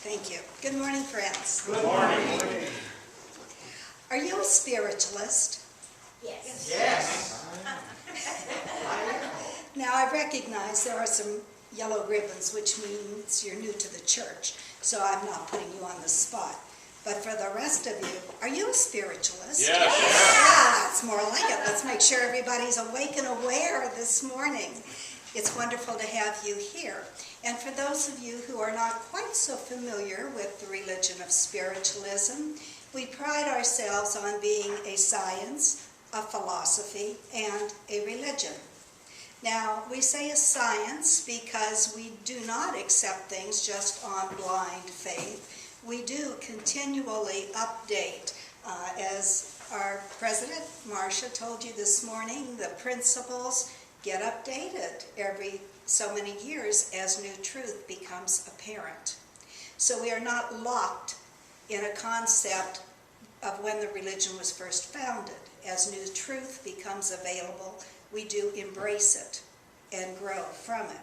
Thank you. Good morning, friends. Good morning. Are you a spiritualist? Yes. Yes. Now, I recognize there are some yellow ribbons, which means you're new to the church, so I'm not putting you on the spot. But for the rest of you, are you a spiritualist? Yes. Yeah, that's more like it. Let's make sure everybody's awake and aware this morning. It's wonderful to have you here. And for those of you who are not quite so familiar with the religion of spiritualism, we pride ourselves on being a science, a philosophy, and a religion. Now, we say a science because we do not accept things just on blind faith. We do continually update. As our president, Marcia, told you this morning, the principles get updated every so many years as new truth becomes apparent. So we are not locked in a concept of when the religion was first founded. As new truth becomes available, we do embrace it and grow from it.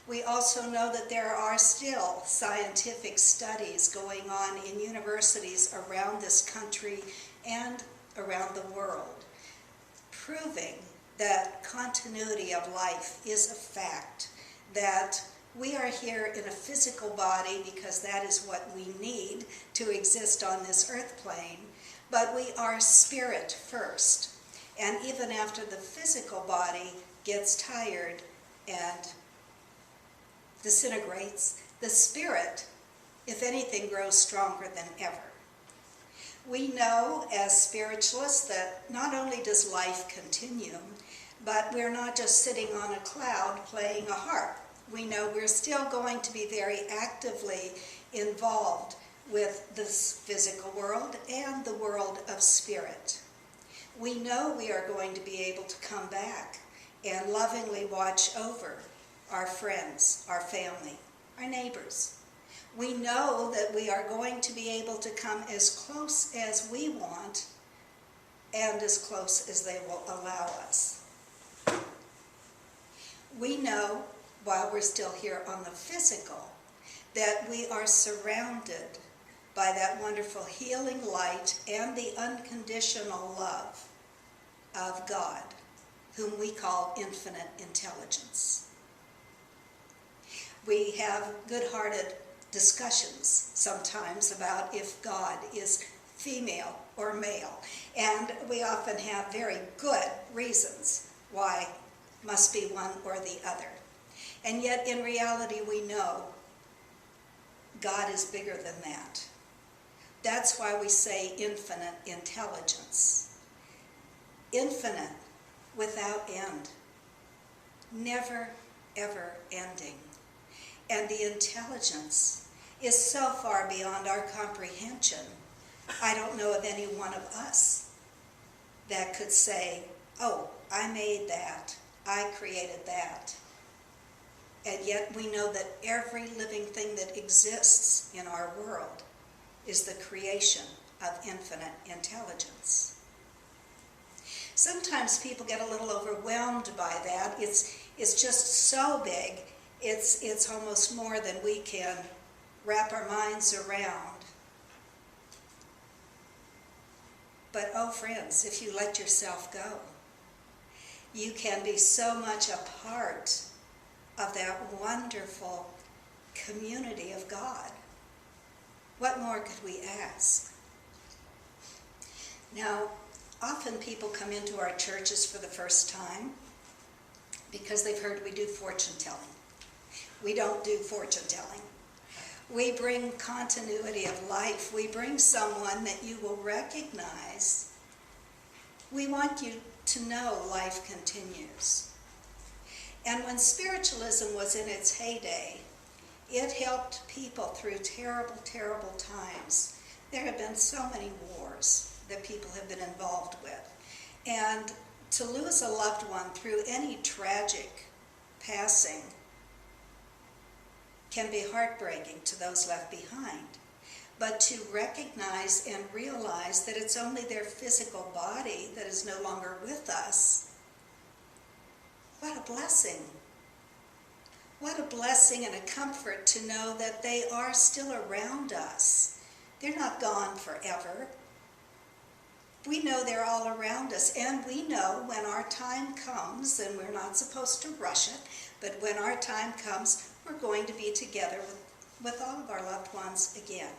We also know that there are still scientific studies going on in universities around this country and around the world, proving that continuity of life is a fact, that we are here in a physical body because that is what we need to exist on this earth plane, but we are spirit first. And even after the physical body gets tired and disintegrates, the spirit, if anything, grows stronger than ever. We know as spiritualists that not only does life continue, but we're not just sitting on a cloud playing a harp. We know we're still going to be very actively involved with this physical world and the world of spirit. We know we are going to be able to come back and lovingly watch over our friends, our family, our neighbors. We know that we are going to be able to come as close as we want and as close as they will allow us. We know, while we're still here on the physical, that we are surrounded by that wonderful healing light and the unconditional love of God, whom we call infinite intelligence. We have good-hearted discussions sometimes about if God is female or male, and we often have very good reasons why it must be one or the other. And yet in reality we know God is bigger than that. That's why we say infinite intelligence. Infinite without end. Never, ever ending. And the intelligence is so far beyond our comprehension. I don't know of any one of us that could say, oh, I made that, I created that. And yet we know that every living thing that exists in our world is the creation of infinite intelligence. Sometimes people get a little overwhelmed by that. It's just so big. It's almost more than we can wrap our minds around. But oh friends, if you let yourself go, you can be so much a part of that wonderful community of God. What more could we ask? Now, often people come into our churches for the first time because they've heard we do fortune telling. We don't do fortune telling. We bring continuity of life. We bring someone that you will recognize. We want you to know life continues. And when spiritualism was in its heyday, it helped people through terrible, terrible times. There have been so many wars that people have been involved with. And to lose a loved one through any tragic passing can be heartbreaking to those left behind. But to recognize and realize that it's only their physical body that is no longer with us, what a blessing. What a blessing and a comfort to know that they are still around us. They're not gone forever. We know they're all around us, and we know when our time comes, and we're not supposed to rush it, but when our time comes, we're going to be together with all of our loved ones again.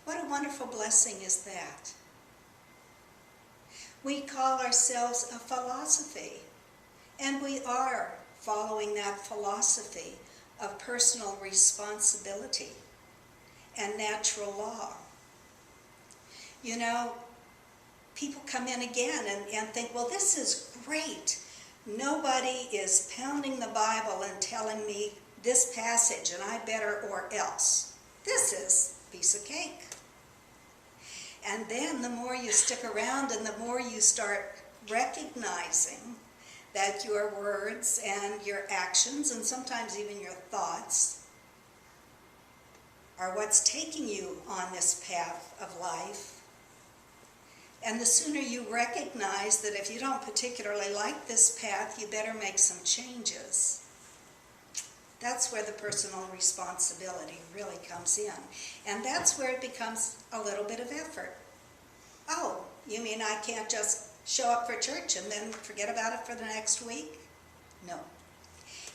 What a wonderful blessing is that. We call ourselves a philosophy, and we are following that philosophy of personal responsibility and natural law. You know, people come in again and think, well, this is great. Nobody is pounding the Bible and telling me this passage and I better or else. This is a piece of cake. And then the more you stick around and the more you start recognizing that your words and your actions and sometimes even your thoughts are what's taking you on this path of life. And the sooner you recognize that if you don't particularly like this path, you better make some changes. That's where the personal responsibility really comes in. And that's where it becomes a little bit of effort. Oh, you mean I can't just show up for church and then forget about it for the next week? No.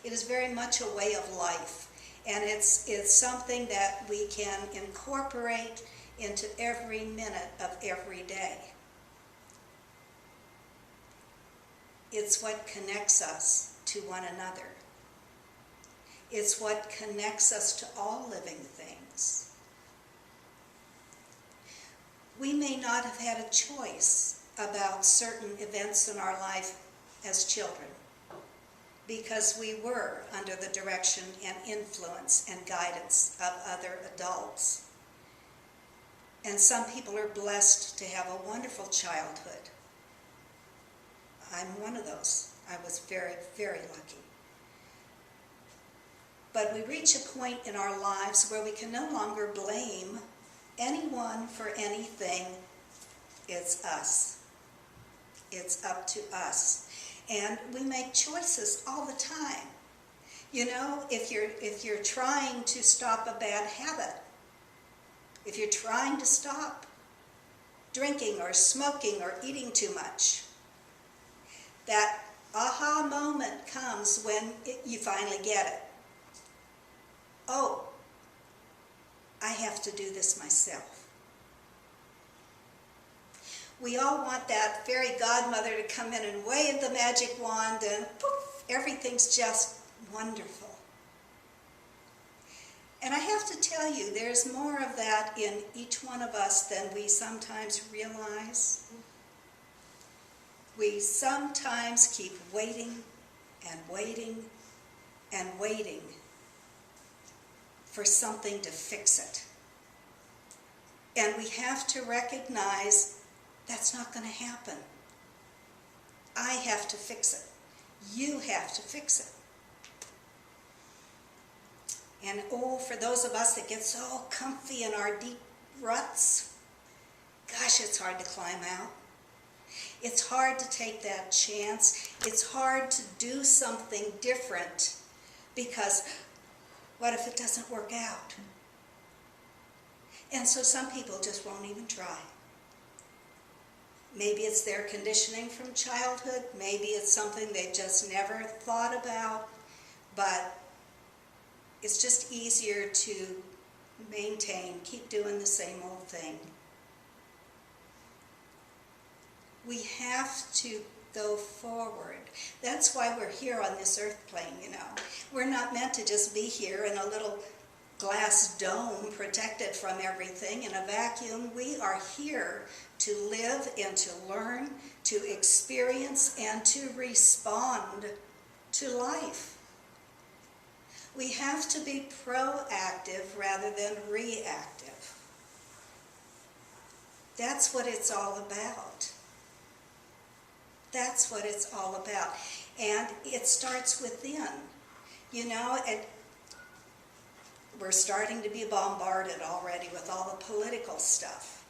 It is very much a way of life. And it's something that we can incorporate into every minute of every day. It's what connects us to one another. It's what connects us to all living things. We may not have had a choice about certain events in our life as children because we were under the direction and influence and guidance of other adults. And some people are blessed to have a wonderful childhood. I'm one of those. I was very, very lucky. But we reach a point in our lives where we can no longer blame anyone for anything. It's us. It's up to us. And we make choices all the time. You know, if you're trying to stop a bad habit, if you're trying to stop drinking or smoking or eating too much, that aha moment comes when you finally get it. Oh, I have to do this myself. We all want that fairy godmother to come in and wave the magic wand and poof, everything's just wonderful. And I have to tell you, there's more of that in each one of us than we sometimes realize. We sometimes keep waiting and waiting and waiting for something to fix it. And we have to recognize that's not going to happen. I have to fix it. You have to fix it. And oh, for those of us that get so comfy in our deep ruts, gosh, it's hard to climb out. It's hard to take that chance. It's hard to do something different because what if it doesn't work out? And so some people just won't even try. Maybe it's their conditioning from childhood. Maybe it's something they've just never thought about. But it's just easier to maintain, keep doing the same old thing. We have to go forward. That's why we're here on this earth plane, you know. We're not meant to just be here in a little glass dome protected from everything in a vacuum. We are here to live and to learn, to experience, and to respond to life. We have to be proactive rather than reactive. That's what it's all about. That's what it's all about. And it starts within. You know, we're starting to be bombarded already with all the political stuff.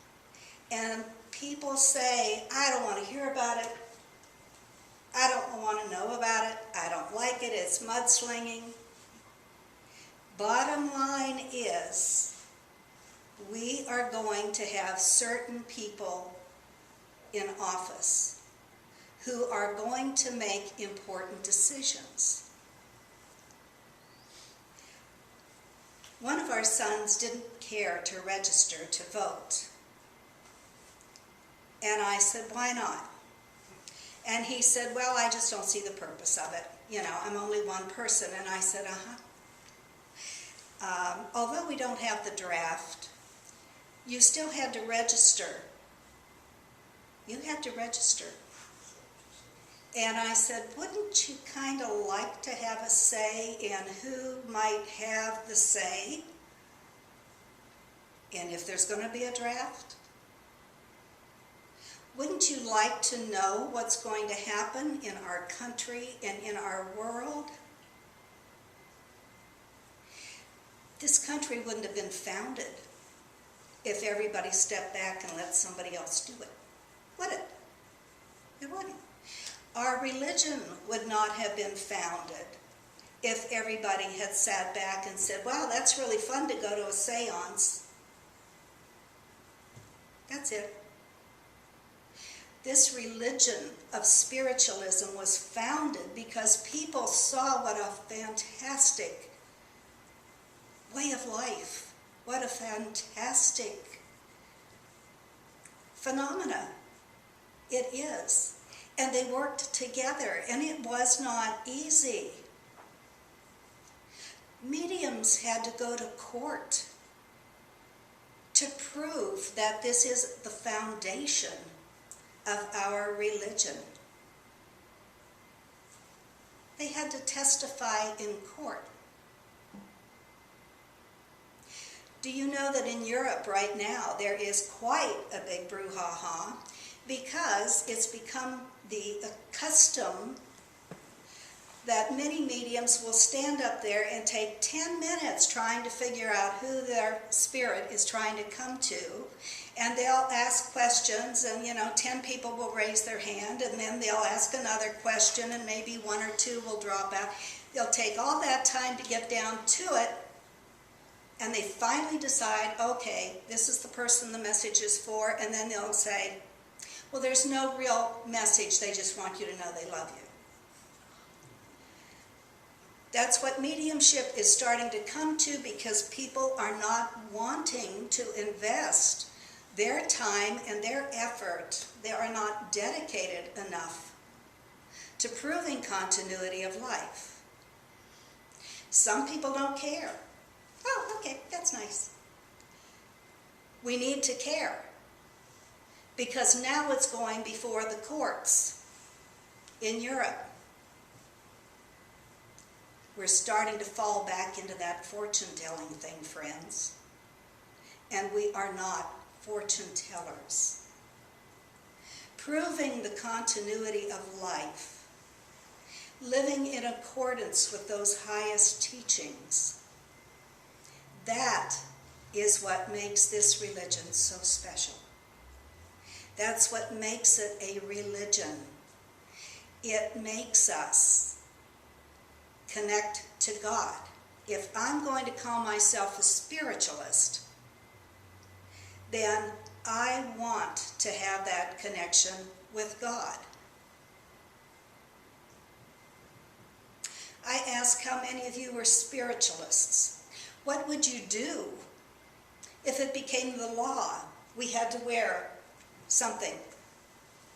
And people say, I don't want to hear about it. I don't want to know about it. I don't like it. It's mudslinging. Bottom line is, we are going to have certain people in office who are going to make important decisions. One of our sons didn't care to register to vote. And I said, why not? And he said, well, I just don't see the purpose of it. You know, I'm only one person. And I said, although we don't have the draft, you still had to register. You had to register. And I said, wouldn't you kind of like to have a say in who might have the say? And if there's going to be a draft? Wouldn't you like to know what's going to happen in our country and in our world? This country wouldn't have been founded if everybody stepped back and let somebody else do it, would it? It wouldn't. Our religion would not have been founded if everybody had sat back and said, wow, that's really fun to go to a seance. That's it. This religion of spiritualism was founded because people saw what a fantastic way of life, what a fantastic phenomena it is. And they worked together, and it was not easy. Mediums had to go to court to prove that this is the foundation of our religion. They had to testify in court. Do you know that in Europe right now there is quite a big brouhaha because it's become the custom that many mediums will stand up there and take 10 minutes trying to figure out who their spirit is trying to come to. And they'll ask questions, and 10 people will raise their hand, and then they'll ask another question, and maybe 1 or 2 will drop out. They'll take all that time to get down to it, and they finally decide, okay, this is the person the message is for, and then they'll say, well, there's no real message, they just want you to know they love you. That's what mediumship is starting to come to, because people are not wanting to invest their time and their effort. They are not dedicated enough to proving continuity of life. Some people don't care. Oh, okay, that's nice. We need to care, because now it's going before the courts in Europe. We're starting to fall back into that fortune-telling thing, friends. And we are not fortune tellers. Proving the continuity of life, living in accordance with those highest teachings, that is what makes this religion so special. That's what makes it a religion. It makes us connect to God. If I'm going to call myself a spiritualist, then I want to have that connection with God. I ask how many of you are spiritualists. What would you do if it became the law we had to wear something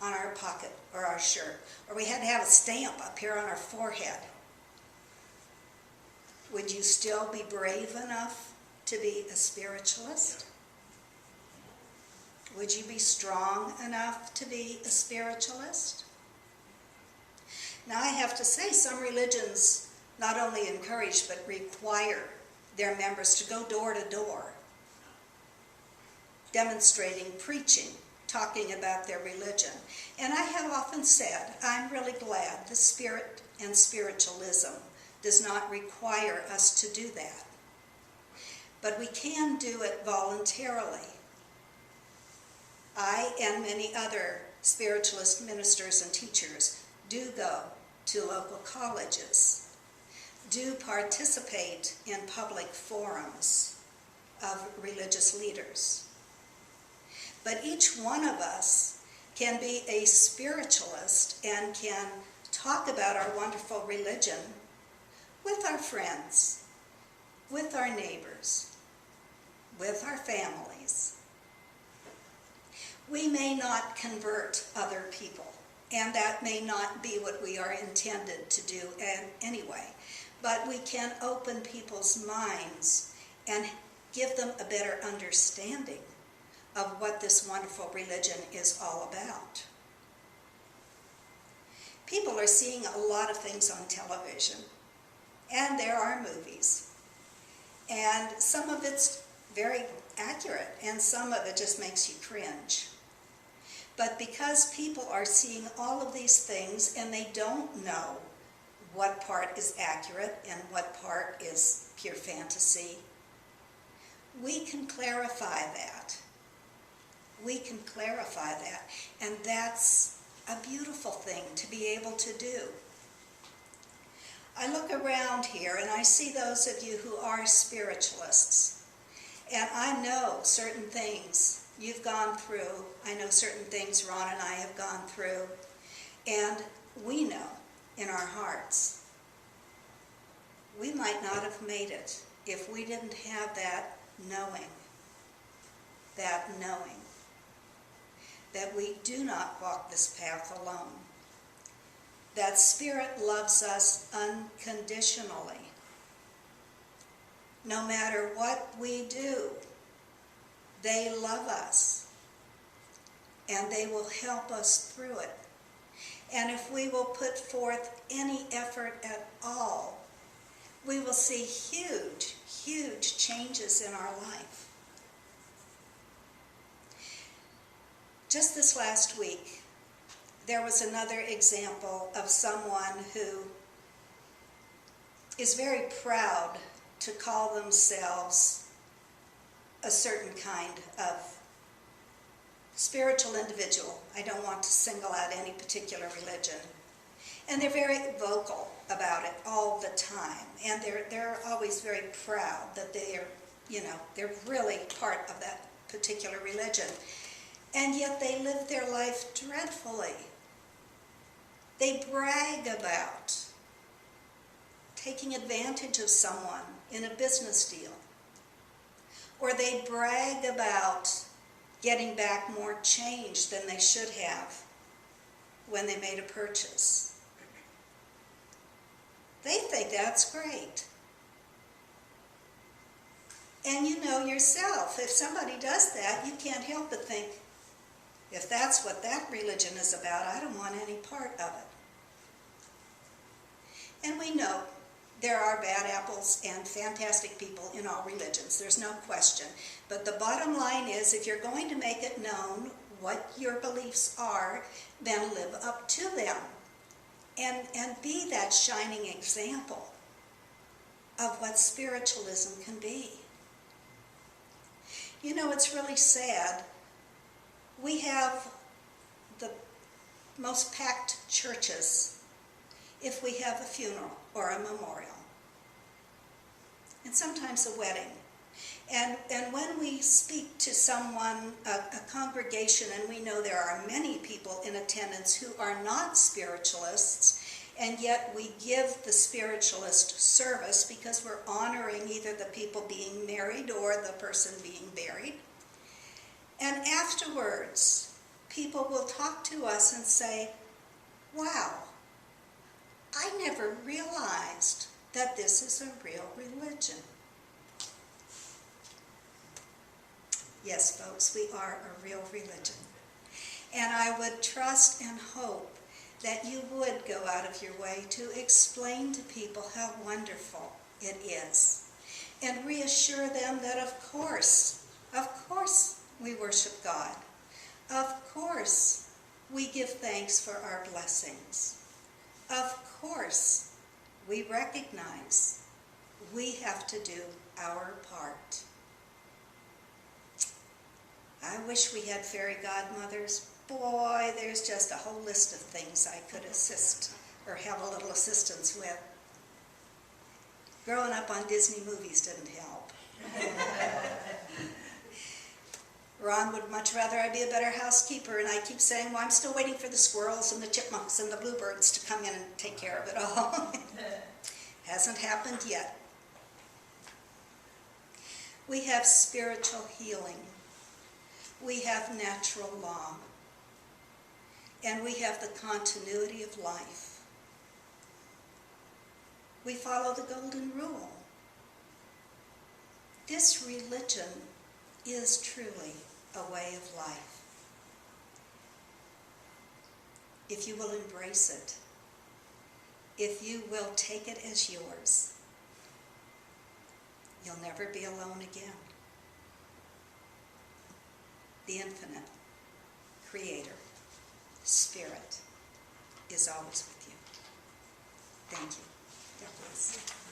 on our pocket or our shirt, or we had to have a stamp up here on our forehead? Would you still be brave enough to be a spiritualist? Would you be strong enough to be a spiritualist? Now, I have to say, some religions not only encourage but require their members to go door to door, demonstrating, preaching, talking about their religion. And I have often said, I'm really glad the Spirit and spiritualism does not require us to do that. But we can do it voluntarily. I and many other spiritualist ministers and teachers Do go to local colleges. Do participate in public forums of religious leaders. But each one of us can be a spiritualist and can talk about our wonderful religion with our friends, with our neighbors, with our families. We may not convert other people, and that may not be what we are intended to do anyway, but we can open people's minds and give them a better understanding of what this wonderful religion is all about. People are seeing a lot of things on television, and there are movies, and some of it's very accurate, and some of it just makes you cringe. But because people are seeing all of these things and they don't know what part is accurate and what part is pure fantasy, we can clarify that. We can clarify that, and that's a beautiful thing to be able to do. I look around here and I see those of you who are spiritualists, and I know certain things you've gone through. I know certain things Ron and I have gone through, and we know in our hearts we might not have made it if we didn't have that knowing that we do not walk this path alone, that Spirit loves us unconditionally. No matter what we do, they love us, and they will help us through it. And if we will put forth any effort at all, we will see huge, huge changes in our life. Just this last week, there was another example of someone who is very proud to call themselves a certain kind of spiritual individual. I don't want to single out any particular religion. And they're very vocal about it all the time. And they're always very proud that they're really part of that particular religion. And yet they live their life dreadfully. They brag about taking advantage of someone in a business deal. Or they brag about getting back more change than they should have when they made a purchase. They think that's great. And you know yourself, if somebody does that, you can't help but think, if that's what that religion is about, I don't want any part of it. And we know there are bad apples and fantastic people in all religions. There's no question. But the bottom line is, if you're going to make it known what your beliefs are, then live up to them. And be that shining example of what spiritualism can be. You know, it's really sad. We have the most packed churches if we have a funeral or a memorial, and sometimes a wedding. And when we speak to someone, a congregation, and we know there are many people in attendance who are not spiritualists, and yet we give the spiritualist service because we're honoring either the people being married or the person being buried. And afterwards, people will talk to us and say, wow, I never realized that this is a real religion. Yes, folks, we are a real religion. And I would trust and hope that you would go out of your way to explain to people how wonderful it is. And reassure them that of course, we worship God. Of course, we give thanks for our blessings. Of course, we recognize we have to do our part. I wish we had fairy godmothers, boy, there's just a whole list of things I could assist or have a little assistance with. Growing up on Disney movies didn't help. Ron would much rather I be a better housekeeper, and I keep saying, well, I'm still waiting for the squirrels and the chipmunks and the bluebirds to come in and take care of it all. Hasn't happened yet. We have spiritual healing. We have natural law. And we have the continuity of life. We follow the golden rule. This religion is truly a way of life. If you will embrace it, if you will take it as yours, you'll never be alone again. The infinite Creator, Spirit, is always with you. Thank you. God bless.